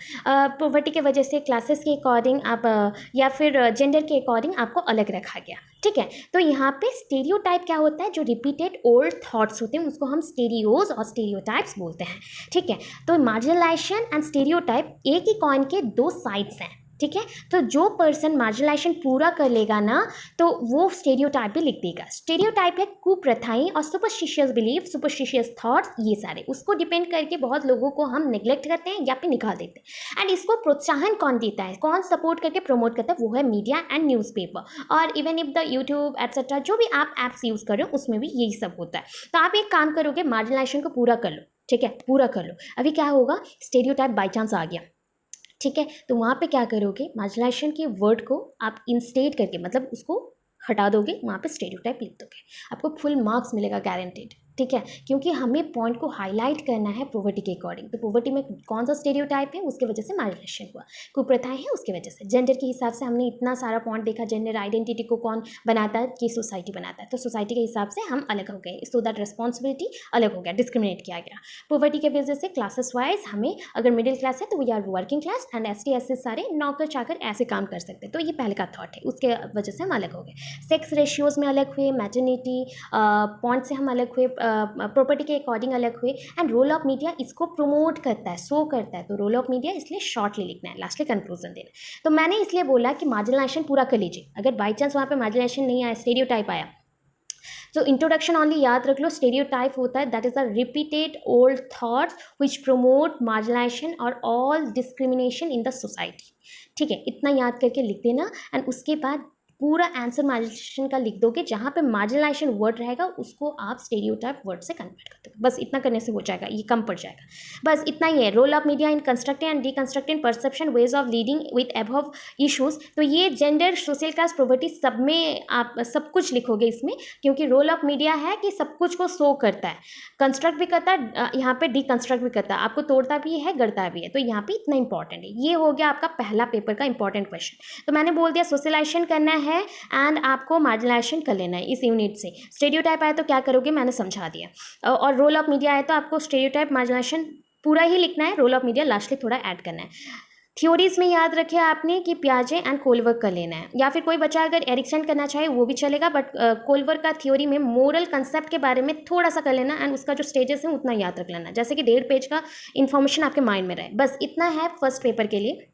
पॉवर्टी के वजह से, क्लासेस के अकॉर्डिंग आप या फिर जेंडर के अकॉर्डिंग आपको अलग रखा गया। ठीक है, तो यहाँ पे स्टेरियोटाइप क्या होता है, जो रिपीटेड ओल्ड थॉट्स होते हैं उसको हम स्टेरियोज और स्टेरियोटाइप्स बोलते हैं। ठीक है, तो मार्जिनलाइजेशन एंड स्टेरियोटाइप एक ही कॉइन के 2 साइड्स हैं। ठीक है, तो जो पर्सन मार्जिनलाइजेशन पूरा कर लेगा ना, तो वो स्टेरियोटाइप भी लिख देगा। स्टेरियोटाइप है कुप्रथाएं और सुपरस्टिशियस बिलीफ, सुपरस्टिशियस थॉट्स, ये सारे उसको डिपेंड करके बहुत लोगों को हम निगलेक्ट करते हैं या फिर निकाल देते हैं। एंड इसको प्रोत्साहन कौन देता है, कौन सपोर्ट करके प्रमोट करता है, वो है मीडिया एंड न्यूज़पेपर, और even if the YouTube etcetera, जो भी आप ऐप्स यूज़ कर रहे हो उसमें भी यही सब होता है। तो आप एक काम करोगे, मार्जिनलाइजेशन को पूरा कर लो। ठीक है, पूरा कर लो। अभी क्या होगा, स्टेरियोटाइप बाई चांस आ गया, ठीक है, तो वहाँ पे क्या करोगे, मार्जिनलाइजेशन के वर्ड को आप इंस्टेट करके, मतलब उसको हटा दोगे, वहाँ पे स्टेरियोटाइप लिख दोगे, आपको फुल मार्क्स मिलेगा गारंटेड। ठीक है, क्योंकि हमें पॉइंट को हाईलाइट करना है पॉवर्टी के अकॉर्डिंग, तो पॉवर्टी में कौन सा स्टेरियोटाइप है उसके वजह से मार्जिनेशन हुआ, कुप्रथाएं हैं उसके वजह से, जेंडर के हिसाब से हमने इतना सारा पॉइंट देखा, जेंडर आइडेंटिटी को कौन बनाता है, कि सोसाइटी बनाता है, तो सोसाइटी के हिसाब से हम अलग हो गए, सो दैट रिस्पॉन्सिबिलिटी अलग हो गया, डिस्क्रिमिनेट किया गया। पॉवर्टी के वजह से क्लासेस वाइज हमें, अगर मिडिल क्लास है तो we are working class, and ST SC सारे नौकर चाकर ऐसे काम कर सकते हैं, तो ये पहले का थॉट है, उसके वजह से हम अलग हो गए। सेक्स रेशियोज में अलग हुए, मैटर्निटी पॉइंट से हम अलग हुए, प्रॉपर्टी के अकॉर्डिंग अलग हुए, एंड रोल ऑफ मीडिया इसको प्रमोट करता है, शो करता है, तो रोल ऑफ मीडिया इसलिए शॉर्टली लिखना है, लास्टली कंक्लूजन देना है। तो मैंने इसलिए बोला कि मार्जिनलाइजेशन पूरा कर लीजिए, अगर बाई चांस वहाँ पे मार्जिनलाइजेशन नहीं आया, स्टेरियोटाइप आया, तो इंट्रोडक्शन ओनली याद रख लो, स्टेरियोटाइप होता है that is the repeated old thoughts which promote marginalisation और all discrimination in the society. ठीक है, इतना याद करके लिख देना, एंड उसके बाद पूरा आंसर मार्जिनलाइजेशन का लिख दोगे, जहाँ पे मार्जिनलाइजेशन वर्ड रहेगा उसको आप स्टेरियोटाइप वर्ड से कन्वर्ट कर दोगे, बस इतना करने से हो जाएगा, ये कम पड़ जाएगा, बस इतना ही है। Role of media in constructive and deconstructive perception, ways of leading with above issues, तो ये जेंडर, सोशल क्लास, प्रॉपर्टी सब में आप सब कुछ लिखोगे इसमें, क्योंकि रोल ऑफ मीडिया है कि सब कुछ को शो करता है, कंस्ट्रक्ट भी करता है, यहाँ पे डिकंस्ट्रक्ट भी करता है, आपको तोड़ता भी है, गढ़ता भी है, तो यहाँ पे इतना इंपॉर्टेंट है। ये हो गया आपका पहला पेपर का इंपॉर्टेंट क्वेश्चन। तो मैंने बोल दिया सोशलाइजेशन करना है एंड आपको मार्जिनलाइजेशन कर लेना है इस यूनिट से। स्टेरियोटाइप आया तो क्या करोगे, मैंने समझा दिया, और रोल ऑफ मीडिया आया तो आपको स्टेरियोटाइप, मार्जिनलाइजेशन पूरा ही लिखना है, रोल ऑफ मीडिया लास्टली थोड़ा ऐड करना है। थ्योरीज में याद रखे आपने कि पियाजे एंड कोलवर्क का लेना है, या फिर कोई बच्चा अगर एरिक्सन करना चाहे वो भी चलेगा, बट कोलवर्क का थ्योरी में मोरल कंसेप्ट के बारे में थोड़ा सा कर लेना एंड उसका जो स्टेजेस है उतना याद रख लेना, जैसे कि 1.5 पेज का इन्फॉर्मेशन आपके माइंड में रहे, बस इतना है फर्स्ट पेपर के लिए।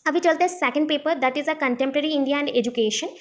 अभी चलते हैं second paper, that is a contemporary India and education.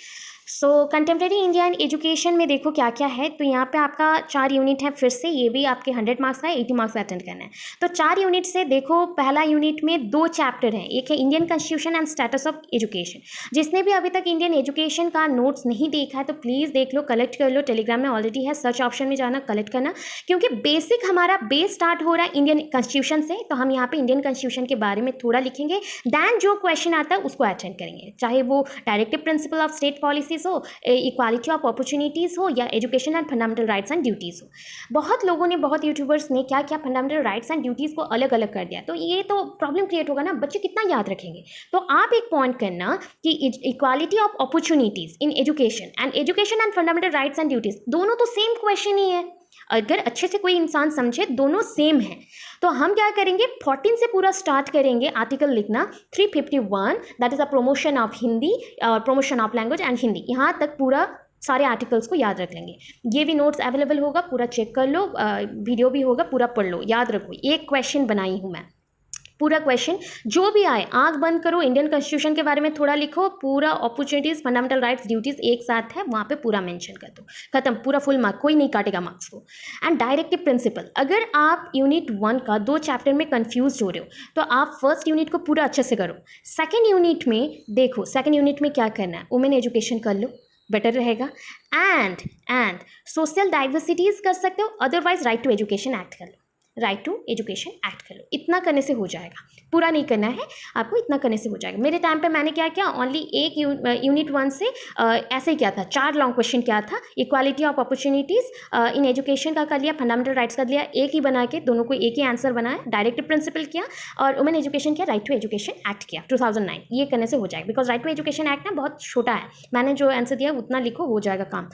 So contemporary India and education में देखो क्या क्या है, तो यहाँ पे आपका 4 यूनिट है, फिर से ये भी आपके 100 मार्क्स का है, 80 मार्क्स अटेंड करना है। तो 4 यूनिट से देखो, पहला यूनिट में 2 चैप्टर हैं, एक है Indian constitution and status of education. जिसने भी अभी तक इंडियन एजुकेशन का नोट्स नहीं देखा है तो प्लीज़ देख लो, कलेक्ट कर लो, टेलीग्राम में ऑलरेडी है, सर्च ऑप्शन में जाना, कलेक्ट करना, क्योंकि बेसिक हमारा बेस स्टार्ट हो रहा है इंडियन कॉन्स्टिट्यूशन से, तो हम यहाँ पे इंडियन कॉन्स्टिट्यूशन के बारे में थोड़ा लिखेंगे, दैन जो क्वेश्चन आता है उसको अटेंड करेंगे, चाहे वो directive principle of state policies हो, इक्वालिटी ऑफ अपॉर्चुनिटीज़ हो, या education and fundamental rights and duties हो। बहुत लोगों ने, बहुत यूट्यूबर्स ने क्या क्या फंडामेंटल राइट्स एंड ड्यूटीज़ को अलग अलग कर दिया, तो ये तो प्रॉब्लम क्रिएट होगा ना, बच्चे कितना याद रखेंगे। तो आप एक पॉइंट करना कि equality of opportunities in education and fundamental rights and duties दोनों तो सेम क्वेश्चन ही है, अगर अच्छे से कोई इंसान समझे दोनों सेम है। तो हम क्या करेंगे, 14 से पूरा स्टार्ट करेंगे आर्टिकल लिखना, 351 that is a promotion of Hindi, promotion of language and Hindi, यहाँ तक पूरा सारे आर्टिकल्स को याद रख लेंगे। ये भी नोट्स अवेलेबल होगा, पूरा चेक कर लो, वीडियो भी होगा, पूरा पढ़ लो, याद रखो। एक क्वेश्चन बनाई हूँ मैं, पूरा क्वेश्चन जो भी आए आंख बंद करो, इंडियन कॉन्स्टिट्यूशन के बारे में थोड़ा लिखो, पूरा अपॉर्चुनिटीज़ फंडामेंटल राइट्स ड्यूटीज़ एक साथ है, वहाँ पे पूरा मेंशन कर दो, खत्म, पूरा फुल मार्क, कोई नहीं काटेगा मार्क्स को। एंड डायरेक्टिव प्रिंसिपल, अगर आप यूनिट 1 का 2 चैप्टर में कंफ्यूज हो रहे हो तो आप फर्स्ट यूनिट को पूरा अच्छे से करो। सेकेंड यूनिट में देखो, सेकेंड यूनिट में क्या करना है, वुमेन एजुकेशन कर लो, बेटर रहेगा। एंड सोशल डाइवर्सिटीज़ कर सकते हो, otherwise right to education act कर लो, राइट टू एजुकेशन एक्ट कर लो, इतना करने से हो जाएगा, पूरा नहीं करना है आपको, इतना करने से हो जाएगा। मेरे टाइम पे मैंने क्या किया, ओनली एक यूनिट 1 से ऐसे ही किया था, 4 लॉन्ग क्वेश्चन क्या था, equality of opportunities in education का कर लिया, फंडामेंटल राइट्स का लिया, एक ही बना के दोनों को एक ही आंसर बनाया, डायरेक्टिव प्रिंसिपल किया, और वुमेन एजुकेशन किया, राइट टू एजुकेशन एक्ट किया 2009, ये करने से हो जाएगा, because right to education act ना बहुत छोटा है, मैंने जो आंसर दिया उतना लिखो, हो जाएगा काम।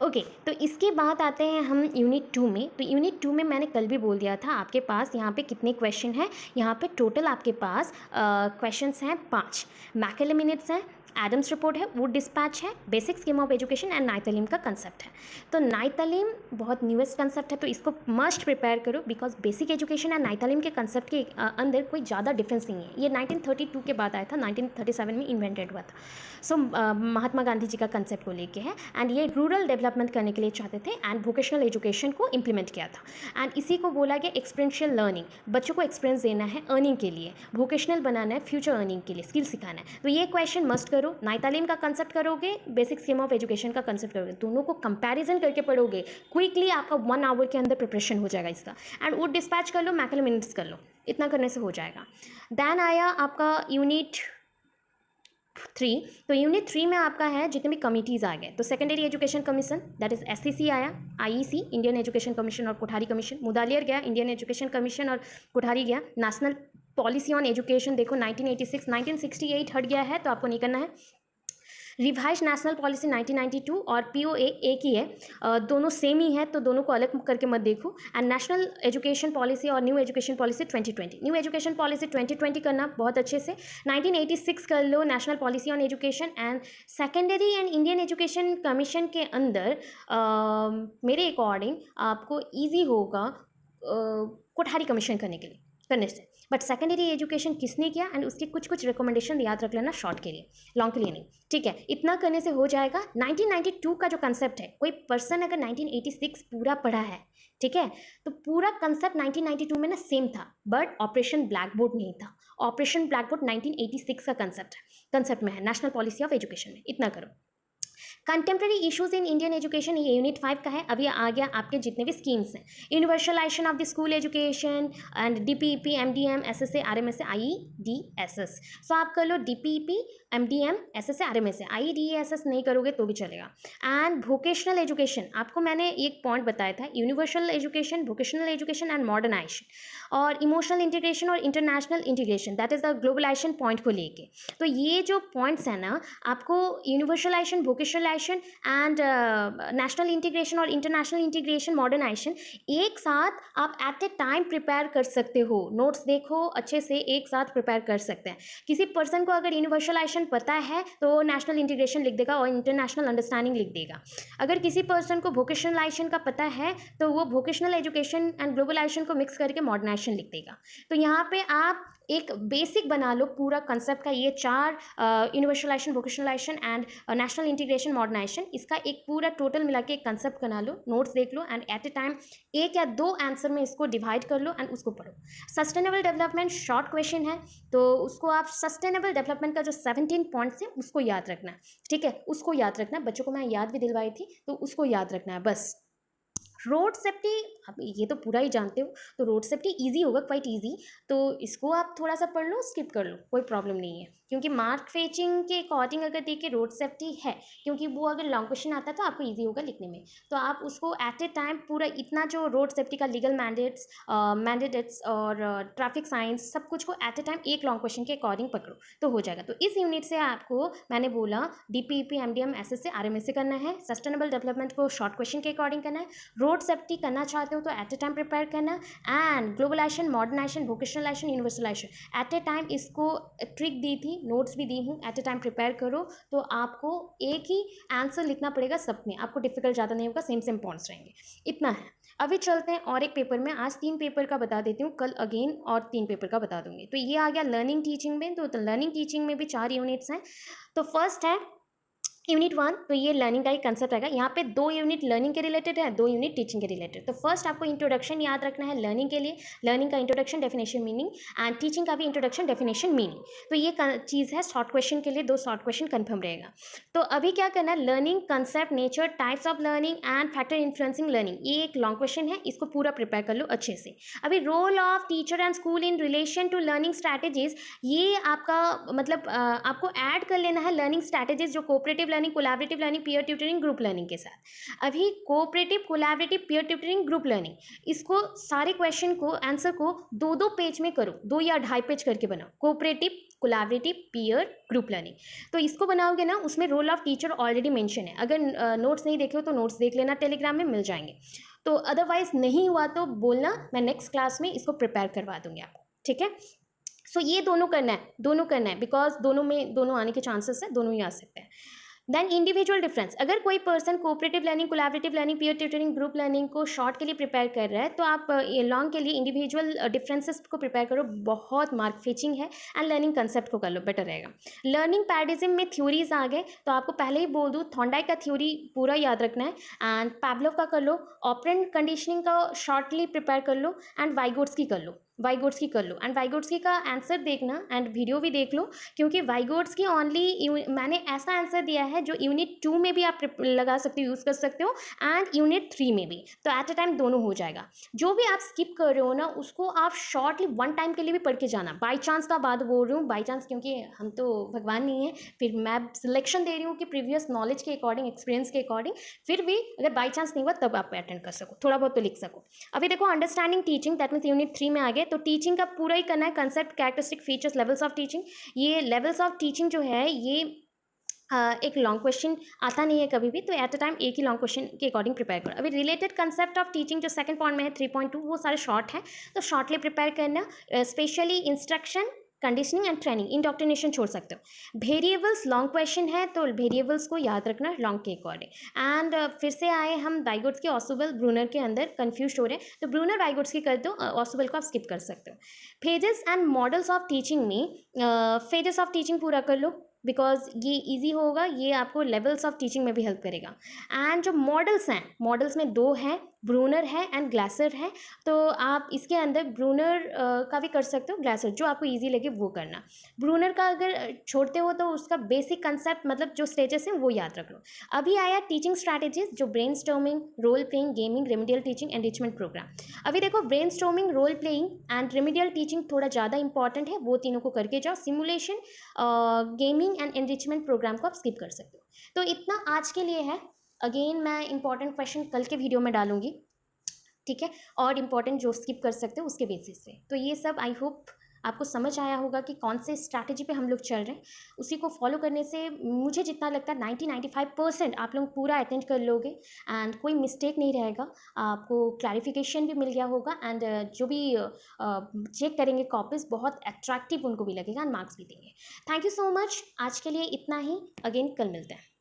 ओके तो इसके बाद आते हैं हम यूनिट 2 में। तो यूनिट 2 में मैंने कल भी बोल दिया था, आपके पास यहाँ पे कितने क्वेश्चन हैं, यहाँ पे टोटल आपके पास क्वेश्चंस हैं 5, मैकेले मिनट्स हैं, एडम्स रिपोर्ट है, वुड डिस्पैच है, basic scheme of education and नाई तालीम का कंसेप्ट है। तो नाई तालीम बहुत न्यूएस्ट कंसेप्ट है, तो इसको मस्ट प्रिपेयर करो, बिकॉज बेसिक एजुकेशन एंड नाई तालीम के कंसेप्ट के अंदर कोई ज़्यादा डिफरेंस नहीं है, ये 1932 के बाद आया था, 1937 में इन्वेंटेड हुआ था। सो महात्मा गांधी जी का कंसेप्ट को लेके है, एंड ये रूरल डेवलपमेंट करने के लिए चाहते थे, एंड वोकेशनल एजुकेशन को इम्प्लीमेंट किया था, एंड इसी को बोला गया एक्सपीरियंशियल लर्निंग, बच्चों को एक्सपीरियंस देना है अर्निंग के लिए, वोकेशनल बनाना है फ्यूचर अर्निंग के लिए, स्किल सिखाना है। तो ये क्वेश्चन मस्ट करो, नाई तालीम का कंसेप्ट करोगे, बेसिक स्कीम ऑफ एजुकेशन का कंसेप्ट करोगे, दोनों को कंपैरिजन करके पढ़ोगे, क्विकली आपका 1 आवर के अंदर प्रिपरेशन हो जाएगा इसका। एंड वुड डिस्पैच कर लो, मैकेले मिनट्स कर लो, इतना करने से हो जाएगा। देन आया आपका यूनिट 3। तो यूनिट 3 में आपका है जितने भी कमिटीज़ आ गए, तो secondary education commission that is SEC आया, IEC इंडियन एजुकेशन कमीशन और कोठारी कमीशन, मुदालियर गया इंडियन एजुकेशन कमीशन और कोठारी गया, नेशनल पॉलिसी ऑन एजुकेशन देखो 1986, 1968 हट गया है तो आपको नहीं करना है, रिवाइज नेशनल पॉलिसी 1992 और POA एक ही है, दोनों सेम ही है तो दोनों को अलग करके मत देखो। एंड नेशनल एजुकेशन पॉलिसी और new education policy 2020, new education policy 2020 करना बहुत अच्छे से, 1986 कर लो national policy on education. And secondary and Indian education commission के अंदर मेरे अकॉर्डिंग आपको ईजी होगा कोठारी कमीशन करने से, बट सेकेंडरी एजुकेशन किसने किया एंड उसके कुछ रिकमेंडेशन याद रख लेना, शॉर्ट के लिए, लॉन्ग के लिए नहीं, ठीक है, इतना करने से हो जाएगा। 1992 का जो कंसेप्ट है, कोई पर्सन अगर 1986 पूरा पढ़ा है, ठीक है, तो पूरा कंसेप्ट 1992 में ना सेम था, बट ऑपरेशन ब्लैक बोर्ड नहीं था, ऑपरेशन ब्लैक बोर्ड 1986 का कंसेप्ट में है, नेशनल पॉलिसी ऑफ एजुकेशन में, इतना करो। Contemporary issues in Indian education, ये यूनिट 5 का है, अभी आ गया आपके जितने भी स्कीम्स हैं, universalization of the school education and DPEP MDM SSA RMSA IEDSS, सो आप कर लो DPEP MDM SSA RMSA IEDSS नहीं करोगे तो भी चलेगा। एंड वोकेशनल एजुकेशन, आपको मैंने एक पॉइंट बताया था, universal education, vocational education and modernization और इमोशनल इंटीग्रेशन और international integration, that is the globalization point को लेके। तो ये जो पॉइंट्स हैं ना, आपको universalization, vocational vocationalization and national integration और इंटरनेशनल इंटीग्रेशन मॉडर्नाइजेशन एक साथ आप एट ए टाइम प्रिपेयर कर सकते हो। नोट्स देखो अच्छे से, एक साथ प्रिपेयर कर सकते हैं। किसी पर्सन को अगर यूनिवर्सलाइजेशन पता है तो वो नेशनल इंटीग्रेशन लिख देगा और इंटरनेशनल अंडरस्टैंडिंग लिख देगा। अगर किसी पर्सन को वोकेशनलाइजेशन का पता है तो वो वोकेशनल एजुकेशन एंड ग्लोबलाइजेशन को मिक्स करके मॉडर्नाइजेशन लिख देगा। तो यहाँ पे आप एक बेसिक बना लो पूरा कंसेप्ट का, ये चार universalization, vocationalization and national integration modernization, इसका एक पूरा टोटल मिला के एक कंसेप्ट बना लो, नोट्स देख लो एंड एट ए टाइम एक या दो आंसर में इसको डिवाइड कर लो एंड उसको पढ़ो। सस्टेनेबल डेवलपमेंट शॉर्ट क्वेश्चन है तो उसको आप सस्टेनेबल डेवलपमेंट का जो 17 पॉइंट्स है उसको याद रखना है, ठीक है, उसको याद रखना है। बच्चों को मैं याद भी दिलवाई थी तो उसको याद रखना है बस। रोड सेफ्टी, आप ये तो पूरा ही जानते हो, तो रोड सेफ्टी इजी होगा, क्वाइट इजी, तो इसको आप थोड़ा सा पढ़ लो, स्किप कर लो, कोई प्रॉब्लम नहीं है, क्योंकि मार्क फेचिंग के अकॉर्डिंग अगर देखिए रोड सेफ्टी है, क्योंकि वो अगर लॉन्ग क्वेश्चन आता है तो आपको इजी होगा लिखने में, तो आप उसको एट ए टाइम पूरा इतना जो रोड सेफ्टी का लीगल मैंडेट्स और ट्रैफिक साइंस सब कुछ को एट ए टाइम एक लॉन्ग क्वेश्चन के अकॉर्डिंग पकड़ो तो हो जाएगा। तो इस यूनिट से आपको मैंने बोला DPEP MDM SS से RMS से करना है, सस्टेनेबल डेवलपमेंट को शॉर्ट क्वेश्चन के अकॉर्डिंग करना है, रोड सेफ्टी करना चाहते हो तो एट ए टाइम प्रिपेयर करना, and globalization, modernization, vocationalization, universalization at a time इसको ट्रिक दी थी, नोट्स भी दी हूँ, एट ए टाइम प्रिपेयर करो तो आपको एक ही आंसर लिखना पड़ेगा सब में, आपको डिफिकल्ट ज़्यादा नहीं होगा, सेम पॉइंट्स रहेंगे, इतना है। अभी चलते हैं और एक पेपर में, आज 3 पेपर का बता देती हूँ, कल अगेन और 3 पेपर का बता दूंगी। तो ये आ गया लर्निंग टीचिंग में, तो लर्निंग टीचिंग में भी 4 यूनिट्स हैं। तो फर्स्ट है यूनिट 1, तो ये लर्निंग का ही कंसेप्ट रहेगा। यहाँ पे 2 यूनिट लर्निंग के रिलेटेड है, 2 यूनिट टीचिंग के रिलेटेड। तो फर्स्ट आपको इंट्रोडक्शन याद रखना है लर्निंग के लिए, लर्निंग का introduction, definition, meaning, and teaching का भी इंट्रोडक्शन, डेफिनेशन, मीनिंग। तो ये चीज़ है शॉर्ट क्वेश्चन के लिए, 2 शॉर्ट क्वेश्चन कन्फर्म रहेगा। तो अभी क्या करना है, learning concept, nature, types of learning and factor influencing learning, ये एक लॉन्ग क्वेश्चन है, इसको पूरा प्रिपेयर कर लो अच्छे से। अभी role of teacher and school in relation to learning strategies, ये आपका मतलब आपको ऐड कर लेना है लर्निंग स्ट्रैटेजीज, जो cooperative learning, collaborative learning, peer tutoring, group learning के साथ। अभी cooperative, collaborative, peer tutoring, group learning, इसको सारे क्वेश्चन को, आंसर को 2-2 पेज में करो, 2 या 2.5 पेज करके बनाओ, cooperative, collaborative, peer, group learning. तो इसको बनाओगे ना, उसमें role of teacher already mention है, अगर नोट्स नहीं देखे हो तो नोट्स देख लेना, टेलीग्राम में मिल जाएंगे। तो अदरवाइज नहीं हुआ तो बोलना, मैं नेक्स्ट क्लास में इसको प्रिपेयर करवा दूंगी आपको, ठीक है। सो ये दोनों करना है, बिकॉज दोनों आने के चांसेस है, दोनों ही आ सकते हैं। देन इंडिविजुअल डिफरेंस, अगर कोई person cooperative learning, collaborative learning, peer tutoring, group learning को शॉर्ट के लिए प्रिपेयर कर रहा है तो आप लॉन्ग के लिए इंडिविजुअल डिफरेंसेस को प्रिपेयर करो, बहुत मार्क फेचिंग है, एंड लर्निंग कंसेप्ट को कर लो, बेटर रहेगा। लर्निंग पैराडिज्म में थ्योरीज आ गए, तो आपको पहले ही बोल दूँ, थॉर्नडाइक का थ्योरी पूरा याद रखना है, एंड पैवलोव का कर लो, ऑपरेंट कंडीशनिंग का शॉर्टली प्रिपेयर कर लो, एंड वाइगोट्स्की कर लो, एंड वाइगोट्स्की का आंसर देखना एंड वीडियो भी देख लो, क्योंकि वाइगोट्स्की ओनली मैंने ऐसा आंसर दिया है जो यूनिट 2 में भी आप लगा सकते हो, यूज़ कर सकते हो, एंड यूनिट 3 में भी, तो एट ए टाइम दोनों हो जाएगा। जो भी आप स्किप कर रहे हो ना, उसको आप शॉर्टली 1 टाइम के लिए भी पढ़ के जाना, बाई चांस का बात बोल रही हूँ, बाई चांस, क्योंकि हम तो भगवान नहीं है, फिर मैं सिलेक्शन दे रही हूँ कि प्रीवियस नॉलेज के अकॉर्डिंग, एक्सपीरियंस के अकॉर्डिंग, फिर भी अगर बाई चांस नहीं हुआ तब आप अटेंड कर सको, थोड़ा बहुत तो लिख सको। अभी देखो understanding teaching, that means unit 3 में आ गए, तो टीचिंग का पूरा ही करना है, concept, characteristic, features, levels of teaching. ये लेवल्स ऑफ टीचिंग जो है ये एक लॉन्ग क्वेश्चन आता नहीं है कभी भी, तो एट अ टाइम एक ही लॉन्ग क्वेश्चन के अकॉर्डिंग प्रिपेयर करो। अभी रिलेटेड कंसेप्ट ऑफ टीचिंग जो सेकंड पॉइंट में है 3.2, वो सारे शॉर्ट हैं, तो शॉर्टली प्रिपेयर करना, specially instruction, conditioning and training, indoctrination छोड़ सकते हो। वेरिएबल्स लॉन्ग क्वेश्चन है, तो वेरिएबल्स को याद रखना लॉन्ग के अकॉर्डिंग। एंड फिर से आए हम वाइगोट्स्की, ऑसुबल, ब्रूनर के अंदर, कंफ्यूज हो रहे हैं तो ब्रूनर, वाइगोट्स्की कर दो, ऑसुबल को आप स्किप कर सकते हो। Phases and models of teaching में फेजेस ऑफ टीचिंग पूरा कर लो, बिकॉज ये इजी होगा, ये आपको लेवल्स ऑफ टीचिंग में भी हेल्प करेगा। एंड जो मॉडल्स हैं, मॉडल्स में 2 हैं, ब्रूनर है एंड ग्लासर है, तो आप इसके अंदर ब्रूनर का भी कर सकते हो, ग्लासर जो आपको इजी लगे वो करना। ब्रूनर का अगर छोड़ते हो तो उसका बेसिक कंसेप्ट, मतलब जो स्टेजेस हैं वो याद रख लो। अभी आया टीचिंग स्ट्रैटेजीज, जो brainstorming, role playing, gaming, remedial teaching, enrichment program. अभी देखो brainstorming, role playing and remedial teaching थोड़ा ज़्यादा इंपॉर्टेंट है, वो तीनों को करके जाओ। Simulation, gaming and enrichment program को आप स्किप कर सकते हो। तो इतना आज के लिए है, अगेन मैं इंपॉर्टेंट क्वेश्चन कल के वीडियो में डालूंगी, ठीक है, और इम्पॉर्टेंट जो स्किप कर सकते हो उसके बेसिस पे। तो ये सब आई होप आपको समझ आया होगा कि कौन से स्ट्रैटेजी पे हम लोग चल रहे हैं। उसी को फॉलो करने से मुझे जितना लगता है 90-95% आप लोग पूरा अटेंड कर लोगे एंड कोई मिस्टेक नहीं रहेगा। आपको क्लैरिफिकेशन भी मिल गया होगा एंड जो भी चेक करेंगे कॉपीज़ बहुत अट्रैक्टिव उनको भी लगेगा एंड मार्क्स भी देंगे। Thank you so much. आज के लिए इतना ही। अगेन कल मिलते हैं।